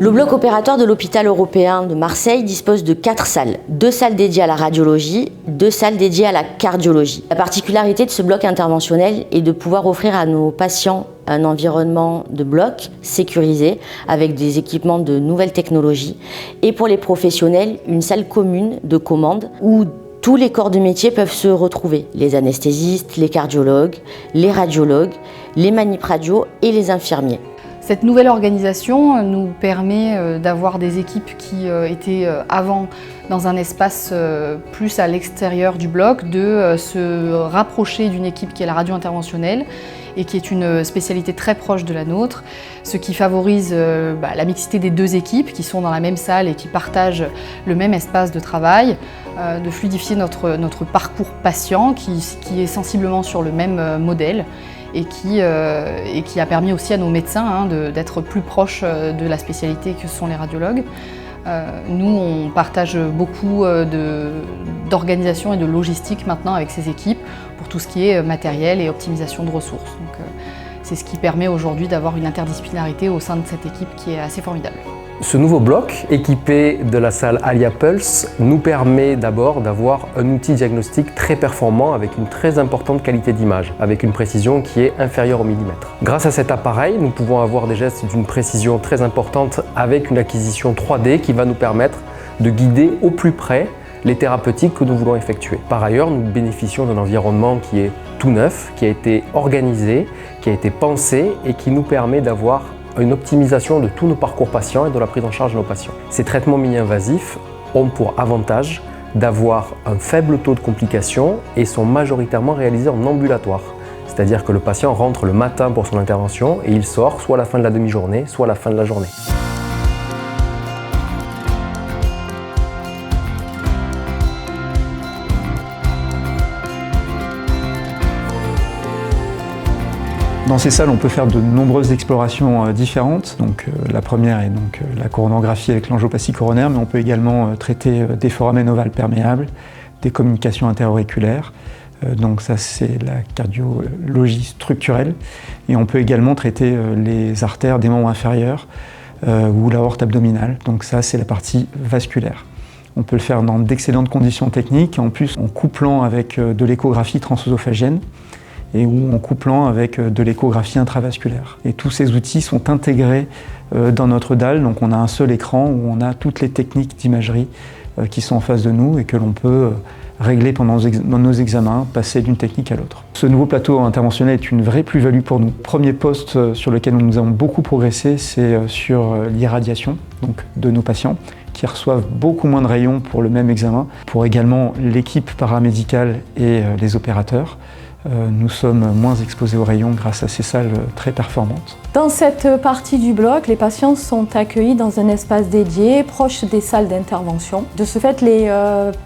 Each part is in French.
Le bloc opératoire de l'hôpital européen de Marseille dispose de 4 salles. 2 salles dédiées à la radiologie, 2 salles dédiées à la cardiologie. La particularité de ce bloc interventionnel est de pouvoir offrir à nos patients un environnement de bloc sécurisé avec des équipements de nouvelles technologies et pour les professionnels, une salle commune de commande où tous les corps de métier peuvent se retrouver. Les anesthésistes, les cardiologues, les radiologues, les manip radio et les infirmiers. Cette nouvelle organisation nous permet d'avoir des équipes qui étaient avant dans un espace plus à l'extérieur du bloc, de se rapprocher d'une équipe qui est la radio interventionnelle et qui est une spécialité très proche de la nôtre, ce qui favorise la mixité des 2 équipes qui sont dans la même salle et qui partagent le même espace de travail, de fluidifier notre parcours patient qui est sensiblement sur le même modèle et qui a permis aussi à nos médecins d'être plus proches de la spécialité que sont les radiologues. Nous, on partage beaucoup d'organisation et de logistique maintenant avec ces équipes pour tout ce qui est matériel et optimisation de ressources. Donc, c'est ce qui permet aujourd'hui d'avoir une interdisciplinarité au sein de cette équipe qui est assez formidable. Ce nouveau bloc, équipé de la salle Alia Pulse, nous permet d'abord d'avoir un outil diagnostique très performant avec une très importante qualité d'image, avec une précision qui est inférieure au millimètre. Grâce à cet appareil, nous pouvons avoir des gestes d'une précision très importante avec une acquisition 3D qui va nous permettre de guider au plus près les thérapeutiques que nous voulons effectuer. Par ailleurs, nous bénéficions d'un environnement qui est tout neuf, qui a été organisé, qui a été pensé et qui nous permet d'avoir une optimisation de tous nos parcours patients et de la prise en charge de nos patients. Ces traitements mini-invasifs ont pour avantage d'avoir un faible taux de complications et sont majoritairement réalisés en ambulatoire. C'est-à-dire que le patient rentre le matin pour son intervention et il sort soit à la fin de la demi-journée, soit à la fin de la journée. Dans ces salles, on peut faire de nombreuses explorations différentes. Donc, la première est la coronographie avec l'angioplastie coronaire, mais on peut également traiter des foramen ovales perméables, des communications interauriculaires. Donc ça, c'est la cardiologie structurelle. Et on peut également traiter les artères des membres inférieurs ou l'aorte abdominale. Donc ça, c'est la partie vasculaire. On peut le faire dans d'excellentes conditions techniques, en plus en couplant avec de l'échographie transœsophagienne et ou en couplant avec de l'échographie intravasculaire. Et tous ces outils sont intégrés dans notre dalle, donc on a un seul écran où on a toutes les techniques d'imagerie qui sont en face de nous et que l'on peut régler pendant nos examens, passer d'une technique à l'autre. Ce nouveau plateau interventionnel est une vraie plus-value pour nous. Premier poste sur lequel nous avons beaucoup progressé, c'est sur l'irradiation de nos patients qui reçoivent beaucoup moins de rayons pour le même examen. Pour également l'équipe paramédicale et les opérateurs, nous sommes moins exposés aux rayons grâce à ces salles très performantes. Dans cette partie du bloc, les patients sont accueillis dans un espace dédié, proche des salles d'intervention. De ce fait, les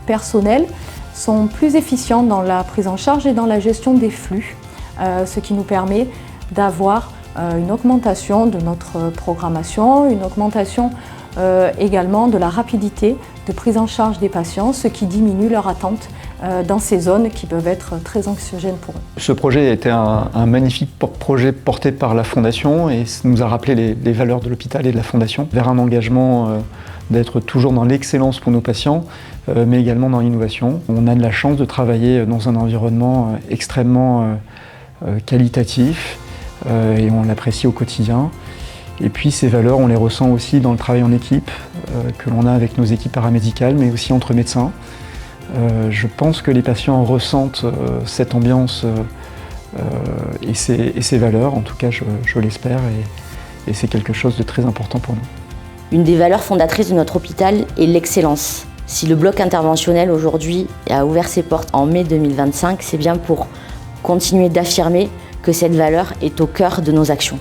personnels sont plus efficients dans la prise en charge et dans la gestion des flux, ce qui nous permet d'avoir une augmentation de notre programmation, une augmentation également de la rapidité de prise en charge des patients, ce qui diminue leur attente dans ces zones qui peuvent être très anxiogènes pour eux. Ce projet a été un magnifique projet porté par la Fondation et nous a rappelé les valeurs de l'hôpital et de la Fondation vers un engagement d'être toujours dans l'excellence pour nos patients, mais également dans l'innovation. On a de la chance de travailler dans un environnement extrêmement qualitatif et on l'apprécie au quotidien. Et puis ces valeurs, on les ressent aussi dans le travail en équipe que l'on a avec nos équipes paramédicales, mais aussi entre médecins. Je pense que les patients ressentent cette ambiance et ces valeurs, en tout cas je l'espère, et c'est quelque chose de très important pour nous. Une des valeurs fondatrices de notre hôpital est l'excellence. Si le bloc interventionnel aujourd'hui a ouvert ses portes en mai 2025, c'est bien pour continuer d'affirmer que cette valeur est au cœur de nos actions.